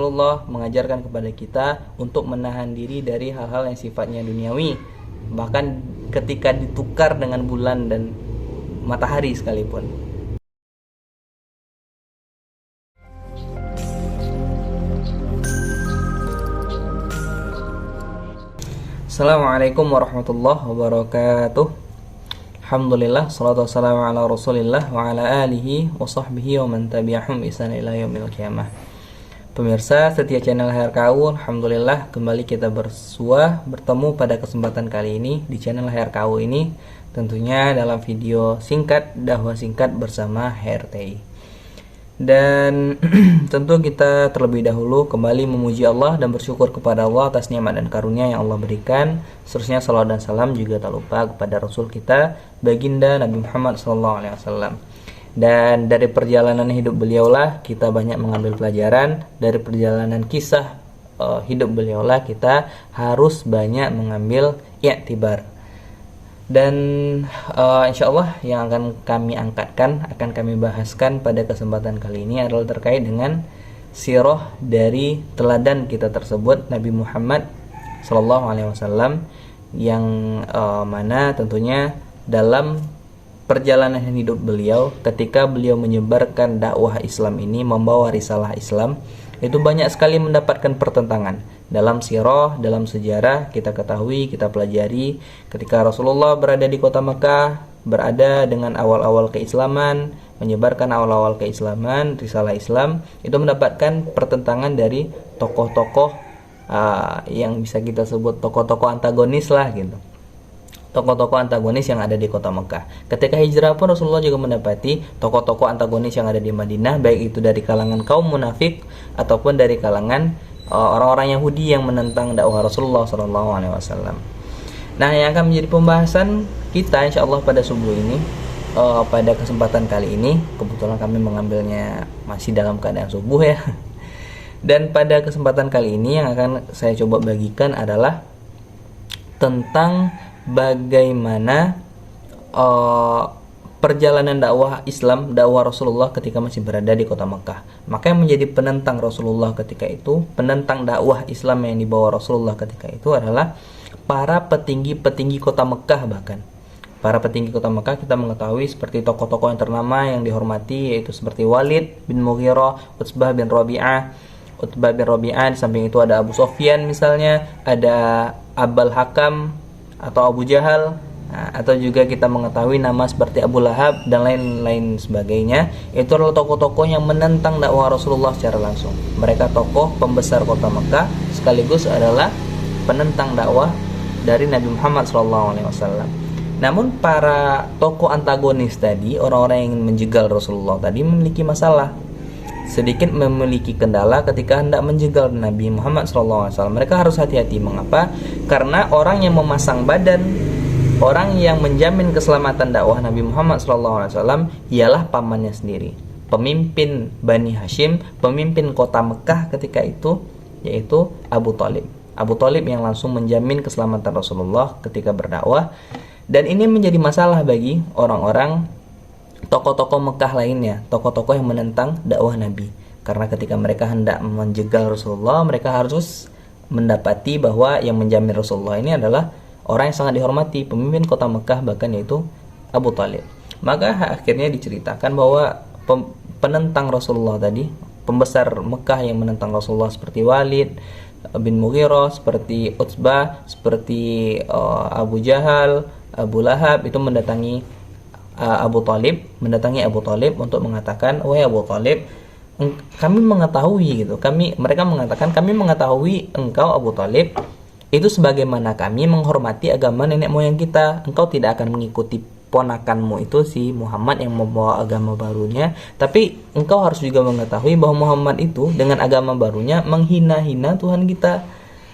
Rasulullah mengajarkan kepada kita untuk menahan diri dari hal-hal yang sifatnya duniawi, bahkan ketika ditukar dengan bulan dan matahari sekalipun. Assalamualaikum warahmatullahi wabarakatuh. Alhamdulillah, salatu wassalamu ala rasulillah wa ala alihi wa sahbihi wa man tabi'ahum ihsan ila yaumil qiyamah. Pemirsa setia channel HRKU, alhamdulillah kembali kita bertemu pada kesempatan kali ini di channel HRKU ini, tentunya dalam video singkat, dakwah singkat bersama HRTI. Dan tentu kita terlebih dahulu kembali memuji Allah dan bersyukur kepada Allah atas nikmat dan karunia yang Allah berikan. Seterusnya salawat dan salam juga tak lupa kepada Rasul kita, baginda Nabi Muhammad SAW. Dan dari perjalanan hidup beliaulah kita banyak mengambil pelajaran. Dari perjalanan kisah hidup beliaulah kita harus banyak mengambil i'tibar. Dan insya Allah yang akan kami angkatkan, akan kami bahaskan pada kesempatan kali ini adalah terkait dengan sirah dari teladan kita tersebut, Nabi Muhammad SAW, yang mana tentunya dalam perjalanan hidup beliau, ketika beliau menyebarkan dakwah Islam ini, membawa risalah Islam, itu banyak sekali mendapatkan pertentangan. Dalam sirah, dalam sejarah kita ketahui, kita pelajari ketika Rasulullah berada di kota Mekah, berada dengan awal-awal keislaman, menyebarkan awal-awal keislaman, risalah Islam, itu mendapatkan pertentangan dari tokoh-tokoh yang bisa kita sebut tokoh-tokoh antagonis lah gitu. Tokoh-tokoh antagonis yang ada di kota Mekah. Ketika hijrah pun Rasulullah juga mendapati tokoh-tokoh antagonis yang ada di Madinah, baik itu dari kalangan kaum munafik ataupun dari kalangan orang-orang Yahudi yang menentang dakwah Rasulullah SAW. Nah, yang akan menjadi pembahasan kita insya Allah pada subuh ini, pada kesempatan kali ini, kebetulan kami mengambilnya masih dalam keadaan subuh ya. Dan pada kesempatan kali ini yang akan saya coba bagikan adalah tentang bagaimana perjalanan dakwah Islam, dakwah Rasulullah ketika masih berada di kota Mekah. Maka yang menjadi penentang Rasulullah ketika itu, penentang dakwah Islam yang dibawa Rasulullah ketika itu adalah para petinggi-petinggi kota Mekah. Bahkan para petinggi kota Mekah kita mengetahui seperti tokoh-tokoh yang ternama yang dihormati, yaitu seperti Walid bin Mughirah, Utsbah bin Rabi'ah. Di samping itu ada Abu Sofyan misalnya, ada Abul Hakam atau Abu Jahal, atau juga kita mengetahui nama seperti Abu Lahab dan lain-lain sebagainya. Itu adalah tokoh-tokoh yang menentang dakwah Rasulullah secara langsung. Mereka tokoh pembesar kota Mekah sekaligus adalah penentang dakwah dari Nabi Muhammad SAW. Namun para tokoh antagonis tadi, orang-orang yang ingin menjegal Rasulullah tadi, memiliki masalah, sedikit memiliki kendala ketika hendak menjegal Nabi Muhammad SAW. Mereka harus hati-hati. Mengapa? Karena orang yang memasang badan, orang yang menjamin keselamatan dakwah Nabi Muhammad SAW ialah pamannya sendiri, pemimpin Bani Hashim, pemimpin kota Mekah ketika itu, yaitu Abu Thalib. Abu Thalib yang langsung menjamin keselamatan Rasulullah ketika berdakwah. Dan ini menjadi masalah bagi orang-orang tokoh-tokoh Mekah lainnya, tokoh-tokoh yang menentang dakwah Nabi. Karena ketika mereka hendak menjegal Rasulullah, mereka harus mendapati bahwa yang menjamin Rasulullah ini adalah orang yang sangat dihormati, pemimpin kota Mekah bahkan, yaitu Abu Thalib. Maka akhirnya diceritakan bahwa penentang Rasulullah tadi, pembesar Mekah yang menentang Rasulullah seperti Walid bin Mughirah, seperti Utsbah, seperti Abu Jahal, Abu Lahab, itu mendatangi Abu Thalib untuk mengatakan, "Wahai Abu Thalib, kami mengetahui gitu. Mereka mengatakan, kami mengetahui engkau Abu Thalib itu sebagaimana kami menghormati agama nenek moyang kita. Engkau tidak akan mengikuti ponakanmu itu si Muhammad yang membawa agama barunya, tapi engkau harus juga mengetahui bahwa Muhammad itu dengan agama barunya menghina-hina Tuhan kita.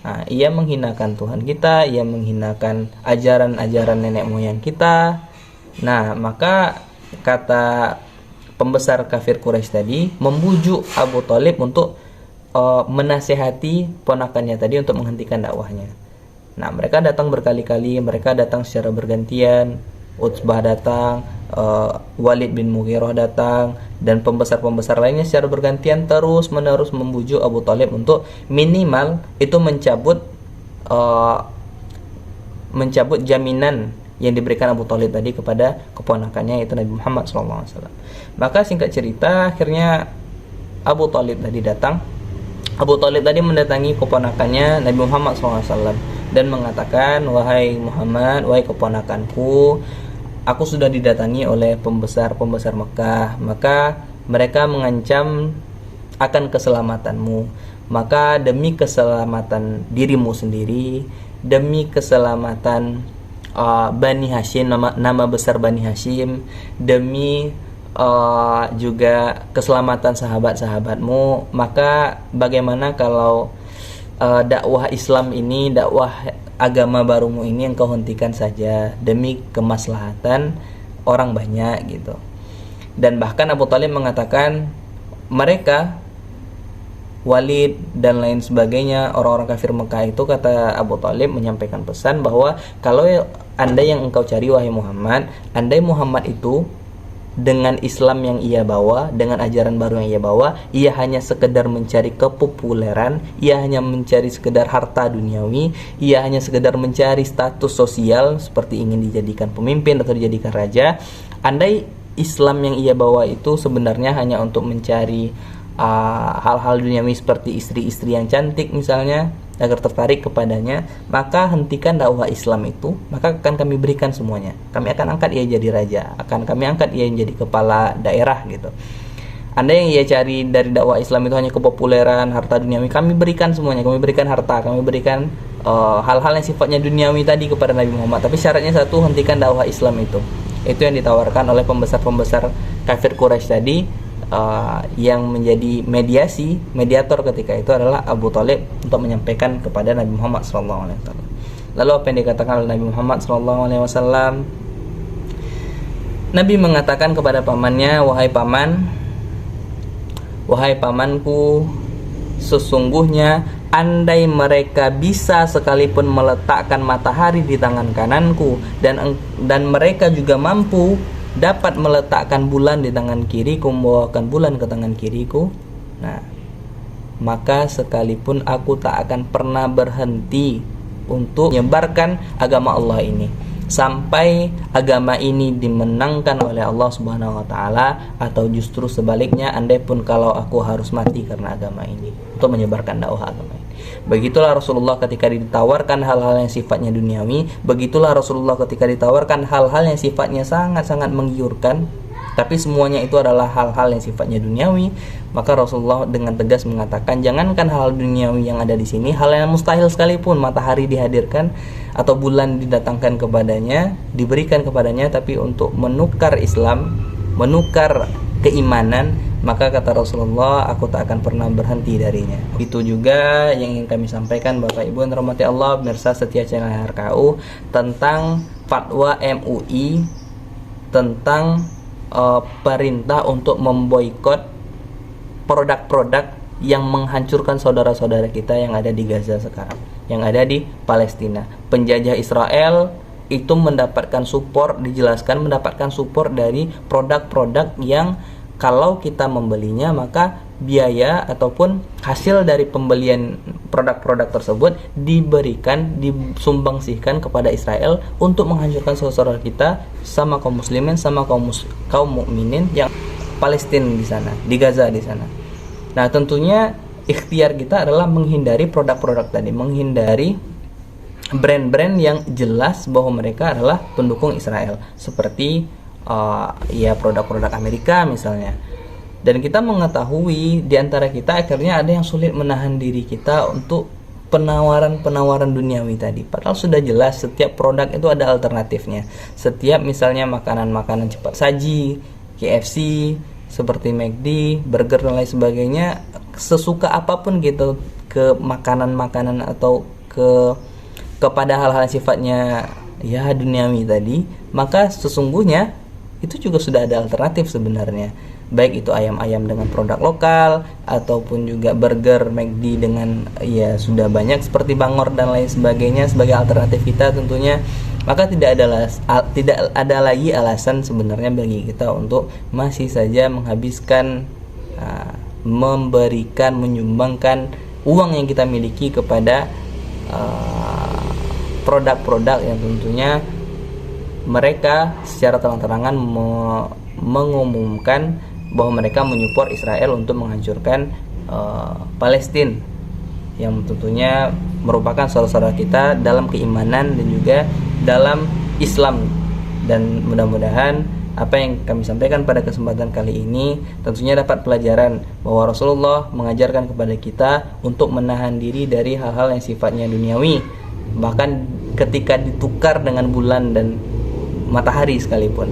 Nah, ia menghinakan Tuhan kita, ia menghinakan ajaran-ajaran nenek moyang kita." Nah, maka kata pembesar kafir Quraisy tadi membujuk Abu Thalib untuk menasihati ponakannya tadi untuk menghentikan dakwahnya. Nah, mereka datang berkali-kali, mereka datang secara bergantian Utsbah datang, Walid bin Mughirah datang, dan pembesar-pembesar lainnya secara bergantian terus menerus membujuk Abu Thalib untuk minimal itu mencabut jaminan yang diberikan Abu Thalib tadi kepada keponakannya yaitu Nabi Muhammad SAW. Maka singkat cerita, akhirnya Abu Thalib tadi datang. Abu Thalib tadi mendatangi keponakannya Nabi Muhammad SAW dan mengatakan, wahai Muhammad, wahai keponakanku, aku sudah didatangi oleh pembesar-pembesar Mekah. Maka mereka mengancam akan keselamatanmu. Maka demi keselamatan dirimu sendiri, demi keselamatan Bani Hashim, nama besar Bani Hashim, demi juga keselamatan sahabat-sahabatmu, maka bagaimana kalau dakwah Islam ini, dakwah agama barumu ini engkau hentikan saja demi kemaslahatan orang banyak gitu. Dan bahkan Abu Thalib mengatakan mereka, Walid dan lain sebagainya, orang-orang kafir Mekah itu, kata Abu Thalib menyampaikan pesan bahwa kalau andai yang engkau cari wahai Muhammad, andai Muhammad itu dengan Islam yang ia bawa, dengan ajaran baru yang ia bawa, ia hanya sekedar mencari kepopuleran, ia hanya mencari sekedar harta duniawi, ia hanya sekedar mencari status sosial seperti ingin dijadikan pemimpin atau dijadikan raja. Andai Islam yang ia bawa itu sebenarnya hanya untuk mencari hal-hal duniawi seperti istri-istri yang cantik misalnya, agar tertarik kepadanya, maka hentikan dakwah Islam itu, maka akan kami berikan semuanya. Kami akan angkat ia jadi raja, akan kami angkat ia menjadi kepala daerah gitu. Anda yang ia cari dari dakwah Islam itu hanya kepopuleran, harta duniawi, kami berikan semuanya. Kami berikan harta, kami berikan hal-hal yang sifatnya duniawi tadi kepada Nabi Muhammad. Tapi syaratnya satu, hentikan dakwah Islam itu. Itu yang ditawarkan oleh pembesar-pembesar kafir Quraisy tadi. Yang menjadi mediator ketika itu adalah Abu Thalib untuk menyampaikan kepada Nabi Muhammad SAW. Lalu apa yang dikatakan oleh Nabi Muhammad SAW? Nabi mengatakan kepada pamannya, wahai pamanku, sesungguhnya andai mereka bisa sekalipun meletakkan matahari di tangan kananku, dan mereka juga mampu dapat meletakkan bulan di tangan kiriku, membawakan bulan ke tangan kiriku, nah maka sekalipun aku tak akan pernah berhenti untuk menyebarkan agama Allah ini sampai agama ini dimenangkan oleh Allah Subhanahu wa taala, atau justru sebaliknya, andai pun kalau aku harus mati karena agama ini untuk menyebarkan dakwah agama ini. Begitulah Rasulullah ketika ditawarkan hal-hal yang sifatnya duniawi, begitulah Rasulullah ketika ditawarkan hal-hal yang sifatnya sangat-sangat menggiurkan, tapi semuanya itu adalah hal-hal yang sifatnya duniawi, maka Rasulullah dengan tegas mengatakan, jangankan hal duniawi yang ada di sini, hal yang mustahil sekalipun, matahari dihadirkan atau bulan didatangkan kepadanya, diberikan kepadanya, tapi untuk menukar Islam, menukar keimanan, maka kata Rasulullah, aku tak akan pernah berhenti darinya. Itu juga yang ingin kami sampaikan Bapak Ibu yang dirahmati Allah, pemirsa setia channel RKU, tentang fatwa MUI tentang perintah untuk memboikot produk-produk yang menghancurkan saudara-saudara kita yang ada di Gaza sekarang, yang ada di Palestina. Penjajah Israel itu mendapatkan support, dijelaskan mendapatkan support dari produk-produk yang kalau kita membelinya, maka biaya ataupun hasil dari pembelian produk-produk tersebut disumbangsihkan kepada Israel untuk menghancurkan saudara kita, sama kaum muslimin, sama kaum mukminin yang Palestina di sana, di Gaza di sana. Nah, tentunya ikhtiar kita adalah menghindari produk-produk tadi, menghindari brand-brand yang jelas bahwa mereka adalah pendukung Israel, seperti ya produk-produk Amerika misalnya. Dan kita mengetahui di antara kita akhirnya ada yang sulit menahan diri kita untuk penawaran-penawaran duniawi tadi. Padahal sudah jelas setiap produk itu ada alternatifnya. Setiap misalnya makanan-makanan cepat saji, KFC, seperti McD, burger dan lain sebagainya, sesuka apapun gitu ke makanan-makanan atau kepada hal-hal sifatnya ya duniawi tadi, maka sesungguhnya itu juga sudah ada alternatif sebenarnya. Baik itu ayam-ayam dengan produk lokal ataupun juga burger McD dengan ya sudah banyak seperti Bangor dan lain sebagainya sebagai alternatif kita tentunya. maka tidak ada lagi alasan sebenarnya bagi kita untuk masih saja menghabiskan, memberikan, menyumbangkan uang yang kita miliki kepada produk-produk yang tentunya mereka secara terang-terangan mengumumkan bahwa mereka menyupport Israel untuk menghancurkan Palestina, yang tentunya merupakan saudara-saudara kita dalam keimanan dan juga dalam Islam. Dan mudah-mudahan apa yang kami sampaikan pada kesempatan kali ini tentunya dapat pelajaran bahwa Rasulullah mengajarkan kepada kita untuk menahan diri dari hal-hal yang sifatnya duniawi, bahkan ketika ditukar dengan bulan dan matahari sekalipun.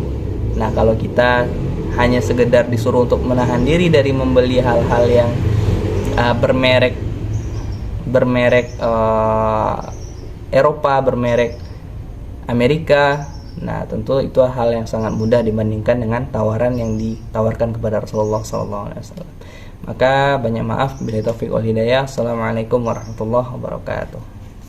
Nah, kalau kita hanya sekedar disuruh untuk menahan diri dari membeli hal-hal yang bermerek Eropa, bermerek Amerika, nah tentu itu hal yang sangat mudah dibandingkan dengan tawaran yang ditawarkan kepada Rasulullah SAW. Maka banyak maaf, billahi taufiq wal hidayah. Assalamualaikum warahmatullahi wabarakatuh.